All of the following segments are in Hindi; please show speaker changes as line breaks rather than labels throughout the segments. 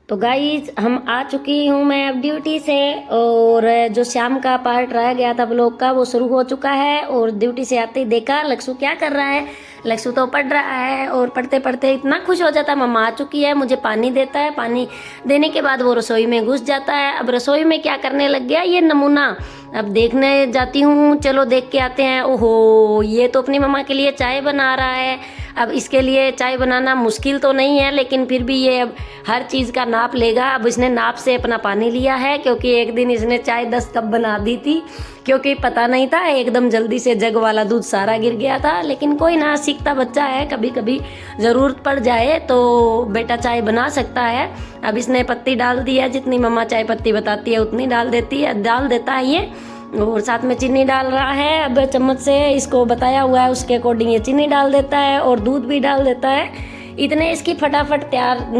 तो गाइज हम आ चुकी हूँ मैं अब ड्यूटी से। और जो शाम का पार्ट रह गया था ब्लॉग का वो शुरू हो चुका है। और ड्यूटी से आते ही देखा लक्ष्य क्या कर रहा है। लक्ष्य तो पढ़ रहा है और पढ़ते पढ़ते इतना खुश हो जाता है, मम्मा आ चुकी है, मुझे पानी देता है। पानी देने के बाद वो रसोई में घुस जाता है। अब रसोई में क्या करने लग गया ये नमूना। अब देखने जाती हूँ, चलो देख के आते हैं। ओहो, ये तो अपनी मम्मा के लिए चाय बना रहा है। अब इसके लिए चाय बनाना मुश्किल तो नहीं है, लेकिन फिर भी ये अब हर चीज़ का नाप लेगा। अब इसने नाप से अपना पानी लिया है, क्योंकि एक दिन इसने चाय 10 कप बना दी थी, क्योंकि पता नहीं था, एकदम जल्दी से जग वाला दूध सारा गिर गया था। लेकिन कोई ना, सीखता बच्चा है, कभी कभी ज़रूरत पड़ जाए तो बेटा चाय बना सकता है। अब इसने पत्ती डाल दी है, जितनी मम्मा चाय पत्ती बताती है उतनी डाल देता है ये। और साथ में चीनी डाल रहा है। अब चम्मच से इसको बताया हुआ है उसके अकॉर्डिंग ये चीनी डाल देता है और दूध भी डाल देता है। इतने इसकी फटाफट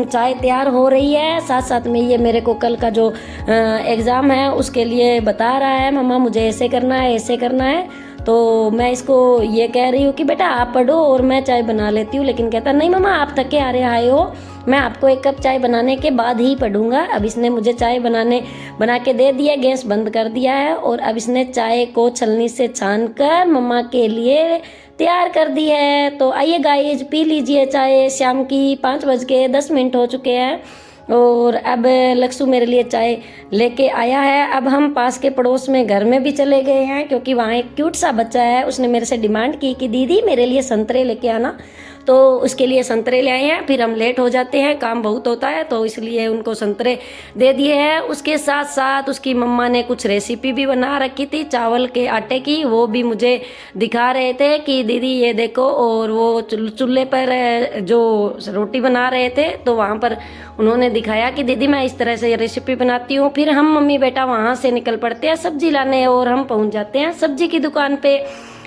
चाय तैयार हो रही है। साथ साथ में ये मेरे को कल का जो एग्ज़ाम है उसके लिए बता रहा है, मम्मा मुझे ऐसे करना है ऐसे करना है। तो मैं इसको ये कह रही हूँ कि बेटा आप पढ़ो और मैं चाय बना लेती हूँ। लेकिन कहता नहीं मम्मा, आप थके आ रहे आए हो, मैं आपको 1 कप चाय बनाने के बाद ही पढ़ूंगा। अब इसने मुझे चाय बना के दे दिया, गैस बंद कर दिया है। और अब इसने चाय को छलनी से छान कर मम्मा के लिए तैयार कर दी है। तो आइए गाइज पी लीजिए चाय। शाम की 5:10 हो चुके हैं। और अब लक्ष्य मेरे लिए चाय लेके आया है। अब हम पास के पड़ोस में घर में भी चले गए हैं, क्योंकि वहाँ एक क्यूट सा बच्चा है, उसने मेरे से डिमांड की कि दीदी मेरे लिए संतरे लेके आना। तो उसके लिए संतरे ले आए हैं। फिर हम लेट हो जाते हैं, काम बहुत होता है, तो इसलिए उनको संतरे दे दिए हैं। उसके साथ साथ उसकी मम्मा ने कुछ रेसिपी भी बना रखी थी चावल के आटे की, वो भी मुझे दिखा रहे थे कि दीदी ये देखो। और वो चूल्हे पर जो रोटी बना रहे थे, तो वहाँ पर उन्होंने दिखाया कि दीदी मैं इस तरह से ये रेसिपी बनाती हूँ। फिर हम मम्मी बेटा वहाँ से निकल पड़ते हैं सब्जी लाने, और हम पहुँच जाते हैं सब्जी की दुकान पे।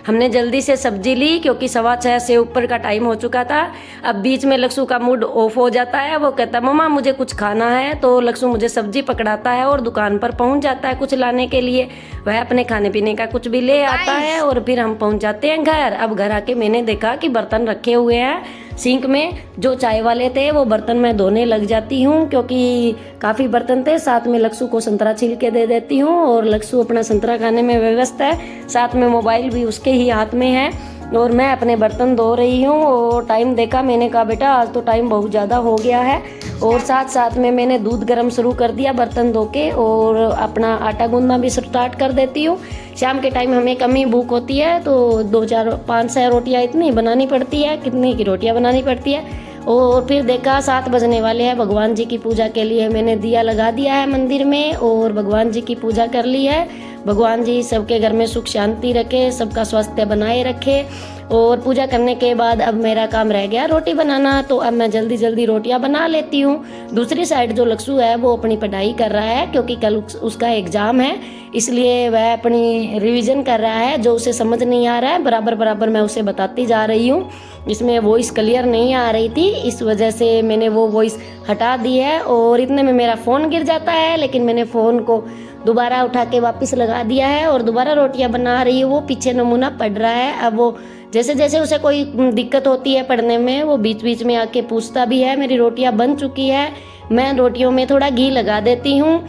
हमने जल्दी से सब्जी ली, क्योंकि 6:15 से ऊपर का टाइम हो चुका था। अब बीच में लक्ष्य का मूड ऑफ हो जाता है, वो कहता है मम्मा मुझे कुछ खाना है। तो लक्ष्य मुझे सब्जी पकड़ाता है और दुकान पर पहुंच जाता है कुछ लाने के लिए। वह अपने खाने पीने का कुछ भी ले आता है और फिर हम पहुंच जाते हैं घर। अब घर आके मैंने देखा कि बर्तन रखे हुए हैं सिंक में, जो चाय वाले थे वो बर्तन मैं धोने लग जाती हूँ, क्योंकि काफ़ी बर्तन थे। साथ में लक्ष्य को संतरा छील के दे देती हूँ, और लक्ष्य अपना संतरा खाने में व्यस्त है, साथ में मोबाइल भी उसके ही हाथ में है, और मैं अपने बर्तन धो रही हूँ। और टाइम देखा, मैंने कहा बेटा आज तो टाइम बहुत ज़्यादा हो गया है। और साथ साथ में मैंने दूध गर्म शुरू कर दिया बर्तन धो के, और अपना आटा गूंदना भी स्टार्ट कर देती हूँ। शाम के टाइम हमें कम ही भूख होती है, तो 2 4 5 6 रोटियाँ इतनी बनानी पड़ती है, कितनी की रोटियाँ बनानी पड़ती है। और फिर देखा 7 बजने वाले हैं। भगवान जी की पूजा के लिए मैंने दिया लगा दिया है मंदिर में, और भगवान जी की पूजा कर ली है। भगवान जी सबके घर में सुख शांति रखे, सबका स्वास्थ्य बनाए रखे। और पूजा करने के बाद अब मेरा काम रह गया रोटी बनाना, तो अब मैं जल्दी जल्दी रोटियां बना लेती हूँ। दूसरी साइड जो लक्ष्य है वो अपनी पढ़ाई कर रहा है, क्योंकि कल उसका एग्ज़ाम है, इसलिए वह अपनी रिवीजन कर रहा है। जो उसे समझ नहीं आ रहा है बराबर बराबर मैं उसे बताती जा रही हूँ। इसमें वॉइस क्लियर नहीं आ रही थी, इस वजह से मैंने वो वॉइस हटा दी है। और इतने में मेरा फ़ोन गिर जाता है, लेकिन मैंने फ़ोन को दोबारा उठा के वापस लगा दिया है और दोबारा रोटियां बना रही है। वो पीछे नमूना पढ़ रहा है। अब वो जैसे जैसे उसे कोई दिक्कत होती है पढ़ने में, वो बीच बीच में आके पूछता भी है। मेरी रोटियां बन चुकी है, मैं रोटियों में थोड़ा घी लगा देती हूँ।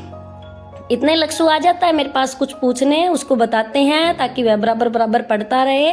इतने लक्ष्य आ जाता है मेरे पास कुछ पूछने, उसको बताते हैं ताकि वह बराबर बराबर पढ़ता रहे,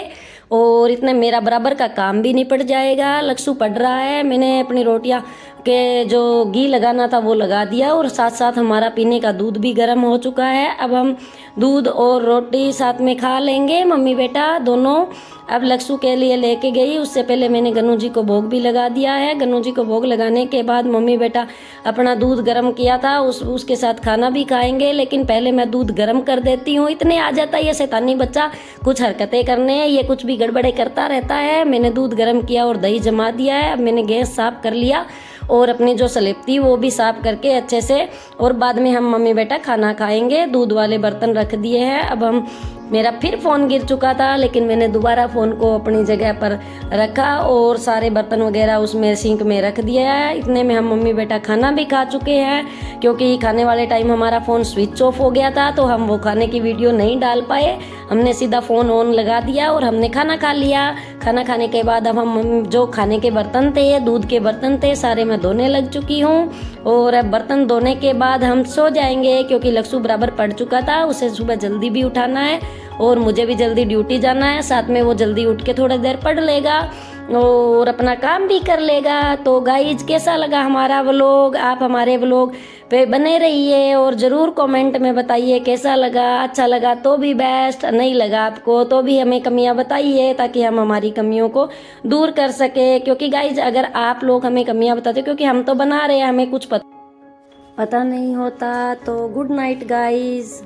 और इतने मेरा बराबर का काम भी निपट जाएगा। लक्ष्य पढ़ रहा है, मैंने अपनी रोटियां के जो घी लगाना था वो लगा दिया, और साथ साथ हमारा पीने का दूध भी गर्म हो चुका है। अब हम दूध और रोटी साथ में खा लेंगे मम्मी बेटा दोनों। अब लक्ष्य के लिए लेके गई, उससे पहले मैंने गन्नू जी को भोग भी लगा दिया है। गन्नू जी को भोग लगाने के बाद मम्मी बेटा अपना दूध गर्म किया था, उसके साथ खाना भी खाएंगे, लेकिन पहले मैं दूध गर्म कर देती हूँ। इतने आ जाता है ये शैतानी बच्चा कुछ हरकतें करने, ये कुछ भी गड़बड़े करता रहता है। मैंने दूध गर्म किया और दही जमा दिया है। अब मैंने गैस साफ कर लिया, और अपनी जो स्लेब थी वो भी साफ करके अच्छे से, और बाद में हम मम्मी बेटा खाना खाएंगे। दूध वाले बर्तन रख दिए हैं। अब हम मेरा फिर फ़ोन गिर चुका था, लेकिन मैंने दोबारा फ़ोन को अपनी जगह पर रखा और सारे बर्तन वगैरह उसमें सिंक में रख दिया है। इतने में हम मम्मी बेटा खाना भी खा चुके हैं, क्योंकि खाने वाले टाइम हमारा फ़ोन स्विच ऑफ हो गया था, तो हम वो खाने की वीडियो नहीं डाल पाए। हमने सीधा फ़ोन ऑन लगा दिया और हमने खाना खा लिया। खाना खाने के बाद अब हम जो खाने के बर्तन थे, दूध के बर्तन थे, सारे मैं धोने लग चुकी हूँ। और अब बर्तन धोने के बाद हम सो जाएंगे, क्योंकि लक्ष्य बराबर पड़ चुका था, उसे सुबह जल्दी भी उठाना है और मुझे भी जल्दी ड्यूटी जाना है। साथ में वो जल्दी उठ के थोड़ी देर पढ़ लेगा और अपना काम भी कर लेगा। तो गाइज, कैसा लगा हमारा व्लॉग? आप हमारे व्लॉग पे बने रहिए और ज़रूर कमेंट में बताइए कैसा लगा। अच्छा लगा तो भी बेस्ट, नहीं लगा आपको तो भी हमें कमियां बताइए, ताकि हम हमारी कमियों को दूर कर सके। क्योंकि गाइज, अगर आप लोग हमें कमियां बताते, क्योंकि हम तो बना रहे हैं, हमें कुछ पता नहीं होता। तो गुड नाइट गाइज।